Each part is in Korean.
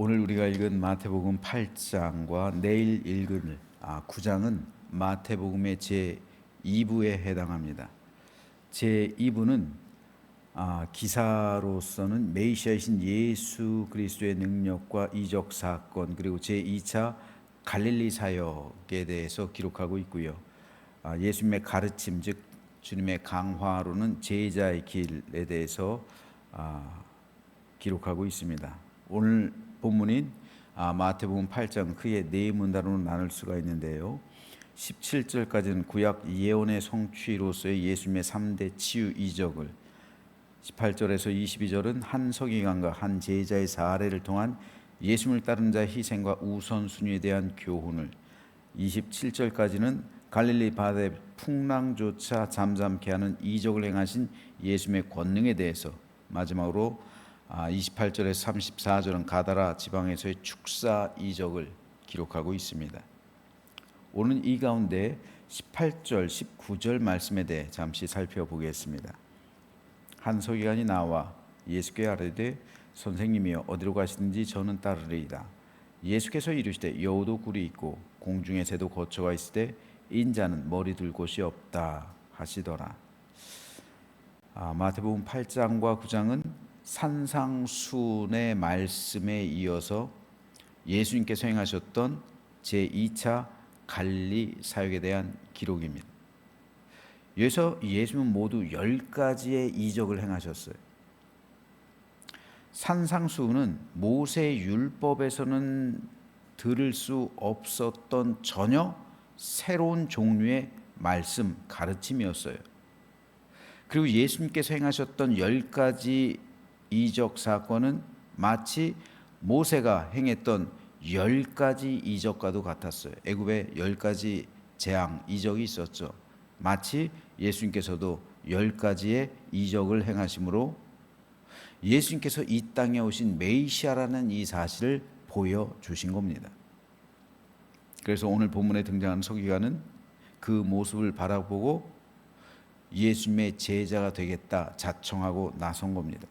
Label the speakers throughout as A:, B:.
A: 오늘 우리가 읽은 마태복음 8장과 내일 읽을 9장은 마태복음의 제2부에 해당합니다. 제2부는 기사로서는 메시아이신 예수 그리스도의 능력과 이적 사건, 그리고 제2차 갈릴리 사역에 대해서 기록하고 있고요. 예수님의 가르침, 즉 주님의 강화로는 제자의 길에 대해서 기록하고 있습니다. 오늘 본문인 마태복음 8장 크게 네 문단으로 나눌 수가 있는데요. 17절까지는 구약 예언의 성취로서의 예수님의 3대 치유 이적을, 18절에서 22절은 한 서기관과 한 제자의 사례를 통한 예수님을 따른 자의 희생과 우선순위에 대한 교훈을, 27절까지는 갈릴리 바다의 풍랑조차 잠잠케 하는 이적을 행하신 예수님의 권능에 대해서, 마지막으로 28절에서 34절은 가다라 지방에서의 축사 이적을 기록하고 있습니다. 오늘 이 가운데 18절, 19절 말씀에 대해 잠시 살펴보겠습니다. 한 서기관이 나와 예수께 아뢰되 선생님이여 어디로 가시든지 저는 따르리이다. 예수께서 이르시되 여우도 굴이 있고 공중의 새도 거처가 있으되 인자는 머리 둘 곳이 없다 하시더라. 마태복음 8장과 9장은 산상수훈의 말씀에 이어서 예수님께서 행하셨던 제2차 갈릴리 사역에 대한 기록입니다. 여기서 예수님은 모두 10가지의 이적을 행하셨어요. 산상수훈은 모세 율법에서는 들을 수 없었던 전혀 새로운 종류의 말씀, 가르침이었어요. 그리고 예수님께서 행하셨던 10가지 이적 사건은 마치 모세가 행했던 10가지 이적과도 같았어요. 애굽에 10가지 재앙, 이적이 있었죠. 마치 예수님께서도 10가지의 이적을 행하심으로 예수님께서 이 땅에 오신 메시아라는 이 사실을 보여주신 겁니다. 그래서 오늘 본문에 등장하는 서기관은 그 모습을 바라보고 예수님의 제자가 되겠다 자청하고 나선 겁니다.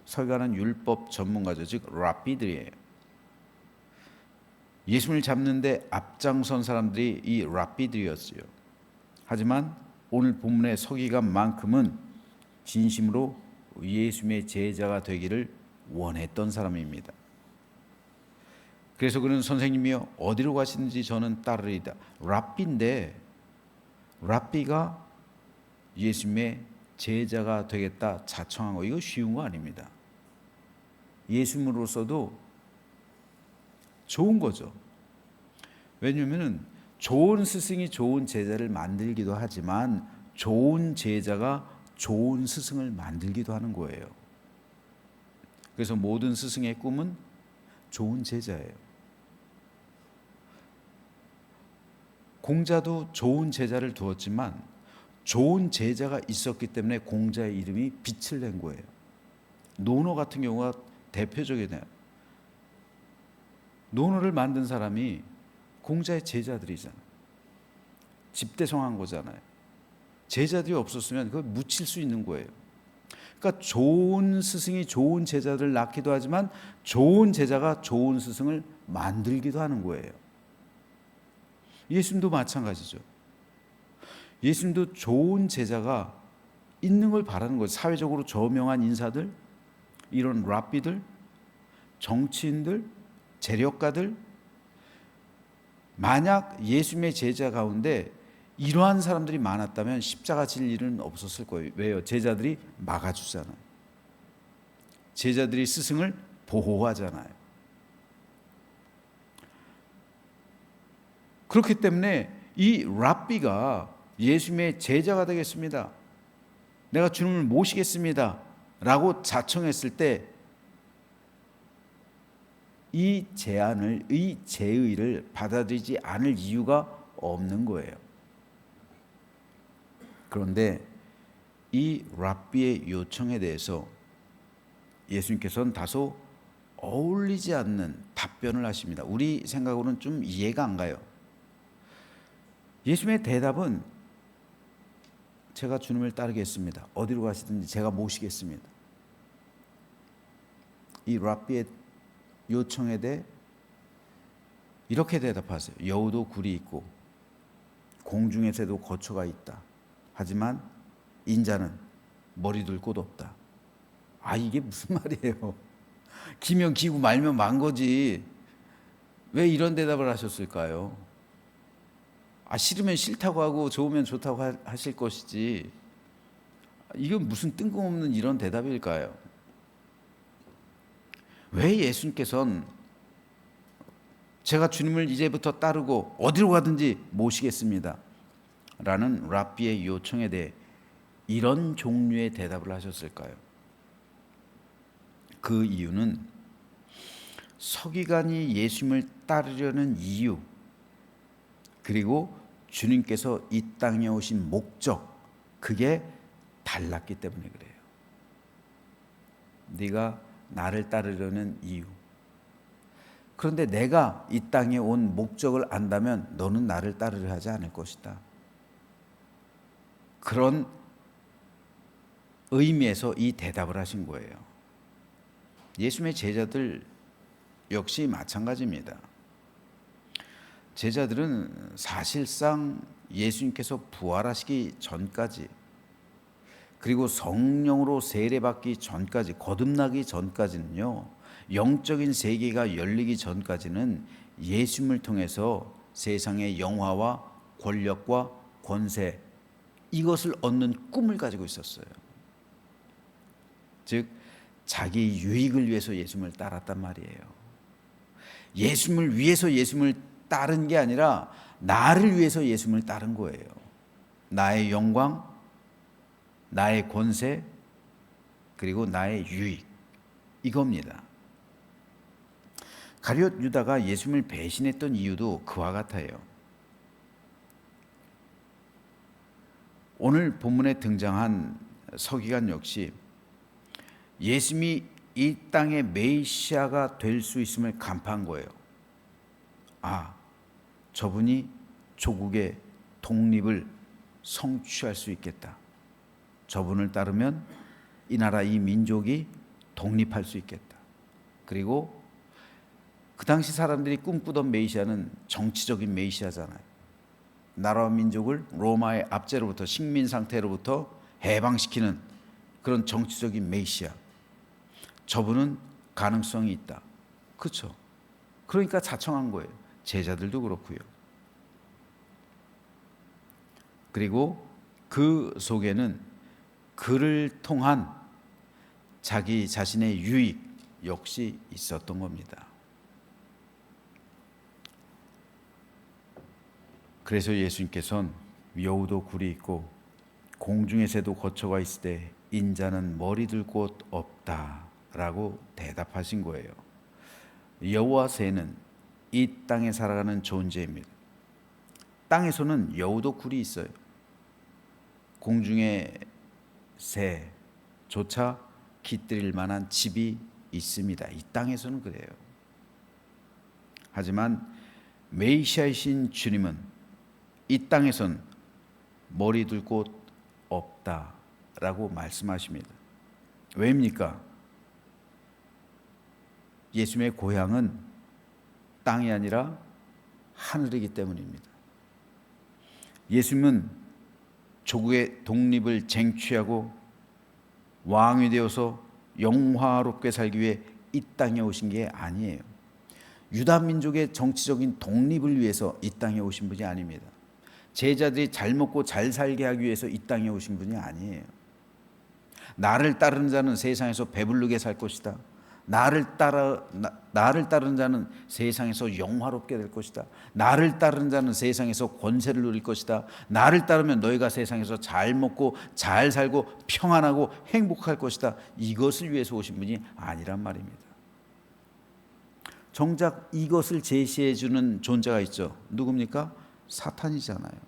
A: 서기관은 율법 전문가죠. 즉 랍비들이에요. 예수님을 잡는데 앞장선 사람들이 이 랍비들이었어요. 하지만 오늘 본문의 서기관만큼은 진심으로 예수님의 제자가 되기를 원했던 사람입니다. 그래서 그는 선생님이여 어디로 가시는지 저는 따르리이다. 랍비인데 랍비가 예수님의 제자가 되겠다 자청한 거, 이거 쉬운 거 아닙니다. 예수님으로서도 좋은 거죠. 왜냐하면 좋은 스승이 좋은 제자를 만들기도 하지만 좋은 제자가 좋은 스승을 만들기도 하는 거예요. 그래서 모든 스승의 꿈은 좋은 제자예요. 공자도 좋은 제자를 두었지만 좋은 제자가 있었기 때문에 공자의 이름이 빛을 낸 거예요. 논어 같은 경우가 대표적이네요. 논어를 만든 사람이 공자의 제자들이잖아요. 집대성한 거잖아요. 제자들이 없었으면 그걸 묻힐 수 있는 거예요. 그러니까 좋은 스승이 좋은 제자들을 낳기도 하지만 좋은 제자가 좋은 스승을 만들기도 하는 거예요. 예수님도 마찬가지죠. 예수님도 좋은 제자가 있는 걸 바라는 거예요. 사회적으로 저명한 인사들, 이런 랍비들, 정치인들, 재력가들, 만약 예수님의 제자 가운데 이러한 사람들이 많았다면 십자가 질 일은 없었을 거예요. 왜요? 제자들이 막아주잖아요. 제자들이 스승을 보호하잖아요. 그렇기 때문에 이 랍비가 예수님의 제자가 되겠습니다, 내가 주님을 모시겠습니다 라고 자청했을 때 이 제안을, 이 제의를 받아들이지 않을 이유가 없는 거예요. 그런데 이 랍비의 요청에 대해서 예수님께서는 다소 어울리지 않는 답변을 하십니다. 우리 생각으로는 좀 이해가 안 가요. 예수님의 대답은 제가 주님을 따르겠습니다. 어디로 가시든지 제가 모시겠습니다. 이 랍비의 요청에 대해 이렇게 대답하세요. 여우도 굴이 있고 공중의 새도 거처가 있다. 하지만 인자는 머리 둘 곳 없다. 아, 이게 무슨 말이에요? 기면 기고 말면 만 거지. 왜 이런 대답을 하셨을까요? 아, 싫으면 싫다고 하고 좋으면 좋다고 하실 것이지. 이건 무슨 뜬금없는 이런 대답일까요? 왜 예수님께서는 제가 주님을 이제부터 따르고 어디로 가든지 모시겠습니다 라는 랍비의 요청에 대해 이런 종류의 대답을 하셨을까요? 그 이유는 서기관이 예수님을 따르려는 이유, 그리고 주님께서 이 땅에 오신 목적, 그게 달랐기 때문에 그래요. 네가 나를 따르려는 이유. 그런데 내가 이 땅에 온 목적을 안다면 너는 나를 따르려 하지 않을 것이다. 그런 의미에서 이 대답을 하신 거예요. 예수님의 제자들 역시 마찬가지입니다. 제자들은 사실상 예수님께서 부활하시기 전까지, 그리고 성령으로 세례받기 전까지, 거듭나기 전까지는요, 영적인 세계가 열리기 전까지는 예수님을 통해서 세상의 영화와 권력과 권세, 이것을 얻는 꿈을 가지고 있었어요. 즉 자기 유익을 위해서 예수님을 따랐단 말이에요. 예수님을 위해서 예수님을 따른 게 아니라 나를 위해서 예수님을 따른 거예요. 나의 영광, 나의 권세, 그리고 나의 유익, 이겁니다. 가룟 유다가 예수님을 배신했던 이유도 그와 같아요. 오늘 본문에 등장한 서기관 역시 예수님이 이 땅의 메시아가 될 수 있음을 간파한 거예요. 아, 저분이 조국의 독립을 성취할 수 있겠다. 저분을 따르면 이 나라, 이 민족이 독립할 수 있겠다. 그리고 그 당시 사람들이 꿈꾸던 메시아는 정치적인 메시아잖아요. 나라와 민족을 로마의 압제로부터, 식민 상태로부터 해방시키는 그런 정치적인 메시아. 저분은 가능성이 있다. 그렇죠? 그러니까 자청한 거예요. 제자들도 그렇고요. 그리고 그 속에는 그를 통한 자기 자신의 유익 역시 있었던 겁니다. 그래서 예수님께서는 여우도 굴이 있고 공중의 새도 거처가 있을 때 인자는 머리 둘 곳 없다라고 대답하신 거예요. 여우와 새는 이 땅에 살아가는 존재입니다. 땅에서는 여우도 굴이 있어요. 공중의 새조차 깃들일 만한 집이 있습니다. 이 땅에서는 그래요. 하지만 메시아이신 주님은 이 땅에선 머리 둘 곳 없다라고 말씀하십니다. 왜입니까? 예수님의 고향은 땅이 아니라 하늘이기 때문입니다. 예수님은 조국의 독립을 쟁취하고 왕이 되어서 영화롭게 살기 위해 이 땅에 오신 게 아니에요. 유다 민족의 정치적인 독립을 위해서 이 땅에 오신 분이 아닙니다. 제자들이 잘 먹고 잘 살게 하기 위해서 이 땅에 오신 분이 아니에요. 나를 따르는 자는 세상에서 배부르게 살 것이다. 나를 따르는 자는 세상에서 영화롭게 될 것이다. 나를 따르는 자는 세상에서 권세를 누릴 것이다. 나를 따르면 너희가 세상에서 잘 먹고 잘 살고 평안하고 행복할 것이다. 이것을 위해서 오신 분이 아니란 말입니다. 정작 이것을 제시해 주는 존재가 있죠. 누굽니까? 사탄이잖아요.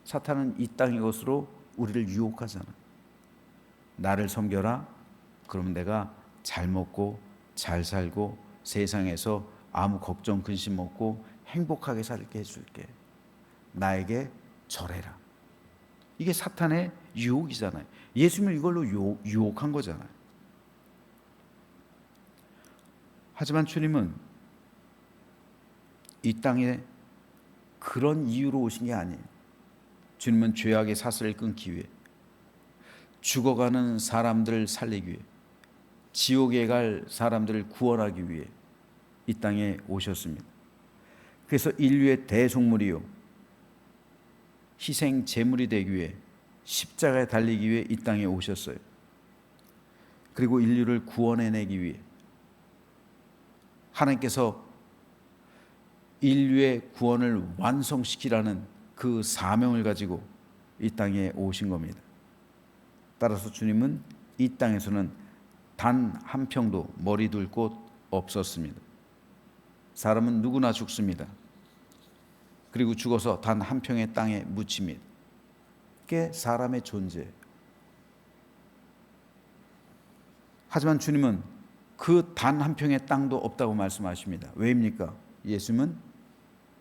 A: 사탄은 이 땅의 것으로 우리를 유혹하잖아요. 나를 섬겨라. 그러면 내가 잘 먹고 잘 살고 세상에서 아무 걱정 근심 없고 행복하게 살게 해줄게. 나에게 절해라. 이게 사탄의 유혹이잖아요. 예수님을 이걸로 유혹한 거잖아요. 하지만 주님은 이 땅에 그런 이유로 오신 게 아니에요. 주님은 죄악의 사슬을 끊기 위해, 죽어가는 사람들을 살리기 위해, 지옥에 갈 사람들을 구원하기 위해 이 땅에 오셨습니다. 그래서 인류의 대속물이요, 희생 제물이 되기 위해, 십자가에 달리기 위해 이 땅에 오셨어요. 그리고 인류를 구원해내기 위해 하나님께서 인류의 구원을 완성시키라는 그 사명을 가지고 이 땅에 오신 겁니다. 따라서 주님은 이 땅에서는 단 한 평도 머리 둘 곳 없었습니다. 사람은 누구나 죽습니다. 그리고 죽어서 단 한 평의 땅에 묻힙니다. 그게 사람의 존재예요. 하지만 주님은 그 단 한 평의 땅도 없다고 말씀하십니다. 왜입니까? 예수님은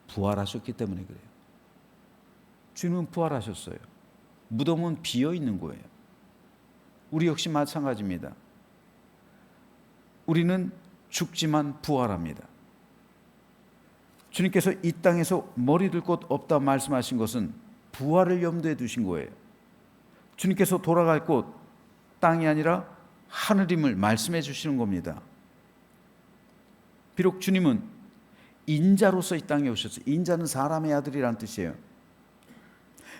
A: 부활하셨기 때문에 그래요. 주님은 부활하셨어요. 무덤은 비어 있는 거예요. 우리 역시 마찬가지입니다. 우리는 죽지만 부활합니다. 주님께서 이 땅에서 머리 둘 곳 없다 말씀하신 것은 부활을 염두에 두신 거예요. 주님께서 돌아갈 곳 땅이 아니라 하늘임을 말씀해 주시는 겁니다. 비록 주님은 인자로서 이 땅에 오셨어요. 인자는 사람의 아들이라는 뜻이에요.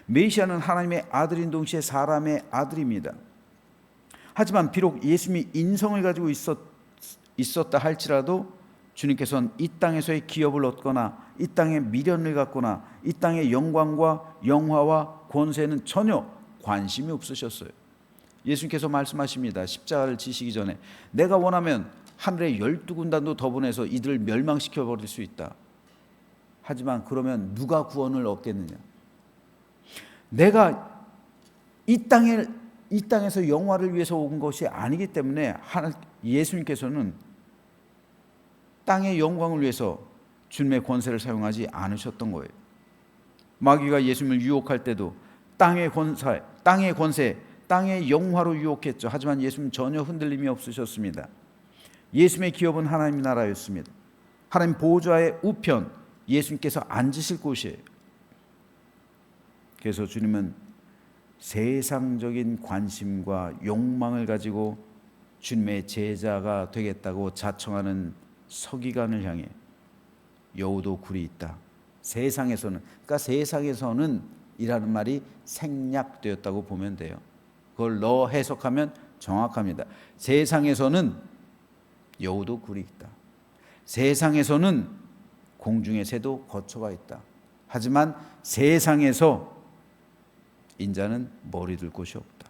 A: 메시아는 하나님의 아들인 동시에 사람의 아들입니다. 하지만 비록 예수님이 인성을 가지고 있었다 할지라도 주님께서는 이 땅에서의 기업을 얻거나 이 땅의 미련을 갖거나 이 땅의 영광과 영화와 권세는 전혀 관심이 없으셨어요. 예수님께서 말씀하십니다. 십자가를 지시기 전에 내가 원하면 하늘의 12군단도 더 보내서 이들을 멸망시켜버릴 수 있다. 하지만 그러면 누가 구원을 얻겠느냐? 내가 이 땅에서 영화를 위해서 온 것이 아니기 때문에 예수님께서는 땅의 영광을 위해서 주님의 권세를 사용하지 않으셨던 거예요. 마귀가 예수님을 유혹할 때도 땅의 권세, 땅의 영화로 유혹했죠. 하지만 예수님은 전혀 흔들림이 없으셨습니다. 예수님의 기업은 하나님 나라였습니다. 하나님 보좌의 우편, 예수님께서 앉으실 곳이에요. 그래서 주님은 세상적인 관심과 욕망을 가지고 주님의 제자가 되겠다고 자청하는 서기관을 향해 여우도 굴이 있다. 그러니까 세상에서는 이라는 말이 생략되었다고 보면 돼요. 그걸 넣어 해석하면 정확합니다. 세상에서는 여우도 굴이 있다. 세상에서는 공중의 새도 거처가 있다. 하지만 세상에서 인자는 머리 둘 곳이 없다.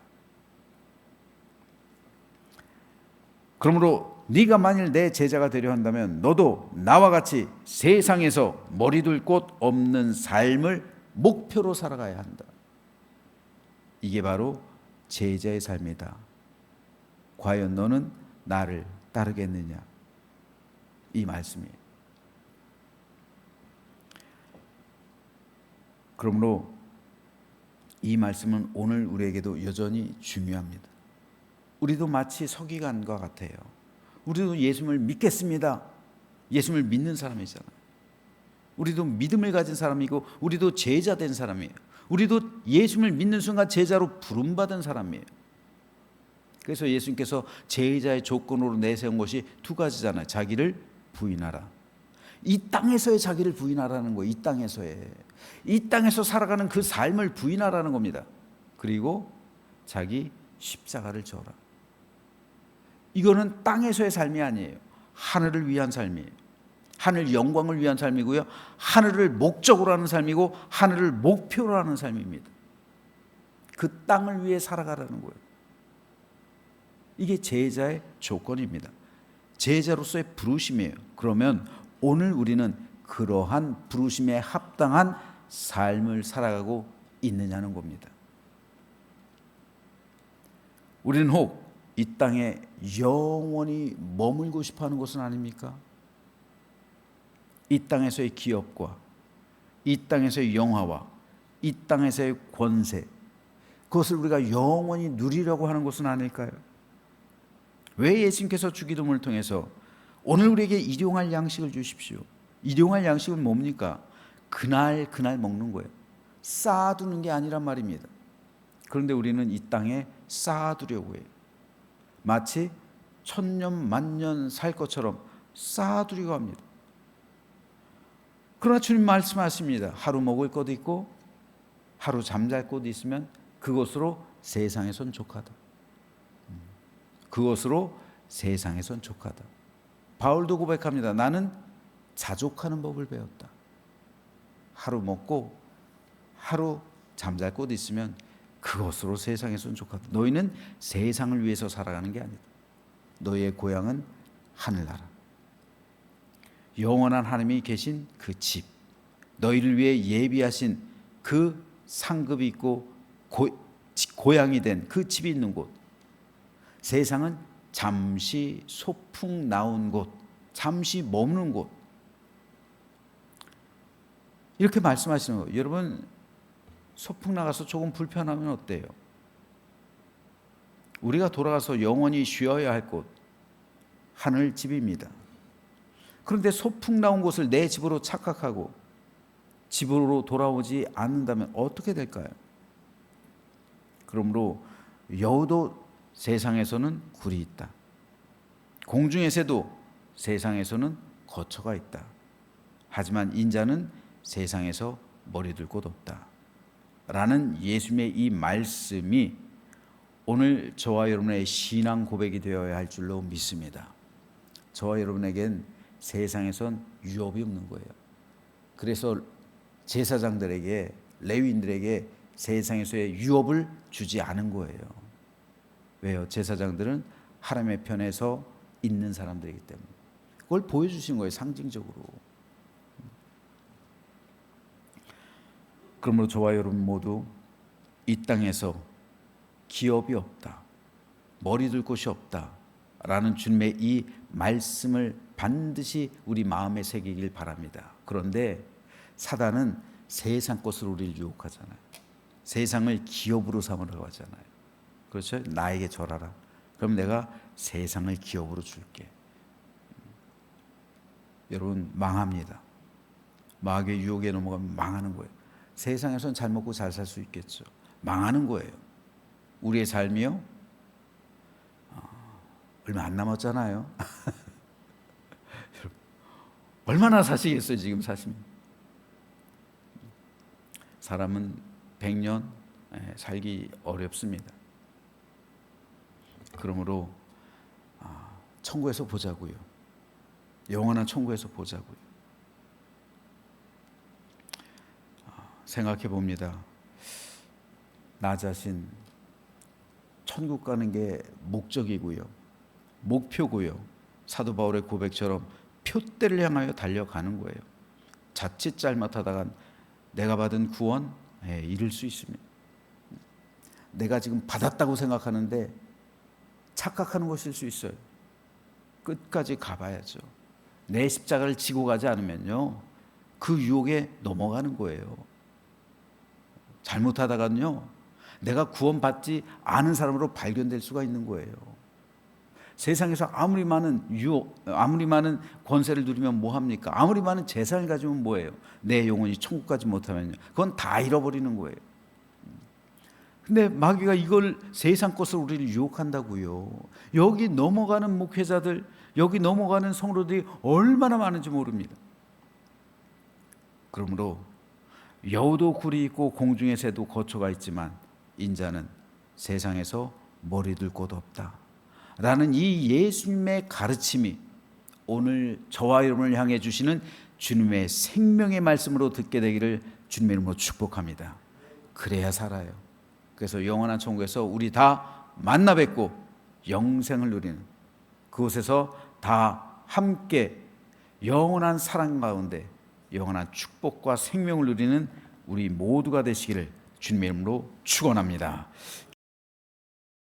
A: 그러므로 네가 만일 내 제자가 되려 한다면 너도 나와 같이 세상에서 머리 둘 곳 없는 삶을 목표로 살아가야 한다. 이게 바로 제자의 삶이다. 과연 너는 나를 따르겠느냐? 이 말씀이에요. 그러므로 이 말씀은 오늘 우리에게도 여전히 중요합니다. 우리도 마치 서기관과 같아요. 우리도 예수님을 믿겠습니다. 예수님을 믿는 사람이잖아요. 우리도 믿음을 가진 사람이고 우리도 제자 된 사람이에요. 우리도 예수님을 믿는 순간 제자로 부름받은 사람이에요. 그래서 예수님께서 제자의 조건으로 내세운 것이 두 가지잖아요. 자기를 부인하라. 이 땅에서의 자기를 부인하라는 거예요. 이 땅에서 살아가는 그 삶을 부인하라는 겁니다. 그리고 자기 십자가를 져라. 이거는 땅에서의 삶이 아니에요. 하늘을 위한 삶이에요. 하늘 영광을 위한 삶이고요. 하늘을 목적으로 하는 삶이고 하늘을 목표로 하는 삶입니다. 그 땅을 위해 살아가라는 거예요. 이게 제자의 조건입니다. 제자로서의 부르심이에요. 그러면 오늘 우리는 그러한 부르심에 합당한 삶을 살아가고 있느냐는 겁니다. 우리는 혹 이 땅에 영원히 머물고 싶어하는 것은 아닙니까? 이 땅에서의 기업과 이 땅에서의 영화와 이 땅에서의 권세, 그것을 우리가 영원히 누리려고 하는 것은 아닐까요? 왜 예수님께서 주기도문을 통해서 오늘 우리에게 일용할 양식을 주십시오. 일용할 양식은 뭡니까? 그날 먹는 거예요. 쌓아두는 게 아니란 말입니다. 그런데 우리는 이 땅에 쌓아두려고 해요. 마치 천년 만년 살 것처럼 쌓아두려고 합니다. 그러나 주님 말씀하십니다. 하루 먹을 것도 있고 하루 잠잘 곳도 있으면 그것으로 세상에선 족하다. 그것으로 세상에선 족하다. 바울도 고백합니다. 나는 자족하는 법을 배웠다. 하루 먹고 하루 잠잘 곳 있으면 그것으로 세상에선 족하다. 너희는 세상을 위해서 살아가는 게 아니다. 너희의 고향은 하늘나라. 영원한 하나님이 계신 그 집, 너희를 위해 예비하신 그 상급이 있고 고향이 된 그 집이 있는 곳. 세상은 잠시 소풍 나온 곳, 잠시 머무는 곳. 이렇게 말씀하시는 거예요. 여러분, 소풍 나가서 조금 불편하면 어때요? 우리가 돌아가서 영원히 쉬어야 할 곳, 하늘 집입니다. 그런데 소풍 나온 곳을 내 집으로 착각하고 집으로 돌아오지 않는다면 어떻게 될까요? 그러므로 여우도 세상에서는 굴이 있다. 공중의 새도 세상에서는 거처가 있다. 하지만 인자는 세상에서 머리둘 곳 없다. 라는 예수님의 이 말씀이 오늘 저와 여러분의 신앙 고백이 되어야 할 줄로 믿습니다. 저와 여러분에겐 세상에선 유업이 없는 거예요. 그래서 제사장들에게, 레위인들에게 세상에서의 유업을 주지 않은 거예요. 왜요? 제사장들은 하나님의 편에서 있는 사람들이기 때문에. 그걸 보여주신 거예요, 상징적으로. 그러므로 저와 여러분 모두 이 땅에서 기업이 없다, 머리 둘 곳이 없다 라는 주님의 이 말씀을 반드시 우리 마음에 새기길 바랍니다. 그런데 사단은 세상 것으로 우리를 유혹하잖아요. 세상을 기업으로 삼으려고 하잖아요. 그렇죠? 나에게 절하라. 그럼 내가 세상을 기업으로 줄게. 여러분, 망합니다. 마귀의 유혹에 넘어가면 망하는 거예요. 세상에서는 잘 먹고 잘 살 수 있겠죠. 망하는 거예요. 우리의 삶이요, 얼마 안 남았잖아요. 얼마나 사시겠어요, 지금 사시면. 사람은 100년 살기 어렵습니다. 그러므로 천국에서 보자고요. 영원한 천국에서 보자고요. 생각해 봅니다. 나 자신 천국 가는 게 목적이고요, 목표고요. 사도 바울의 고백처럼 표대를 향하여 달려가는 거예요. 자칫 잘못하다간 내가 받은 구원 잃을 수 있습니다. 내가 지금 받았다고 생각하는데 착각하는 것일 수 있어요. 끝까지 가봐야죠. 내 십자가를 지고 가지 않으면요, 그 유혹에 넘어가는 거예요. 잘못하다가는요, 내가 구원받지 않은 사람으로 발견될 수가 있는 거예요. 세상에서 아무리 많은 유혹, 아무리 많은 권세를 누리면 뭐합니까? 아무리 많은 재산을 가지면 뭐예요? 내 영혼이 천국 가지 못하면요, 그건 다 잃어버리는 거예요. 근데 마귀가 이걸 세상 것을 우리를 유혹한다고요. 여기 넘어가는 목회자들, 여기 넘어가는 성도들이 얼마나 많은지 모릅니다. 그러므로 여우도 굴이 있고 공중의 새도 거처가 있지만 인자는 세상에서 머리 둘 곳 없다 라는 이 예수님의 가르침이 오늘 저와 여러분을 향해 주시는 주님의 생명의 말씀으로 듣게 되기를 주님의 이름으로 축복합니다. 그래야 살아요. 그래서 영원한 천국에서 우리 다 만나 뵙고 영생을 누리는, 그곳에서 다 함께 영원한 사랑 가운데 영원한 축복과 생명을 누리는 우리 모두가 되시기를 주님의 이름으로 축원합니다.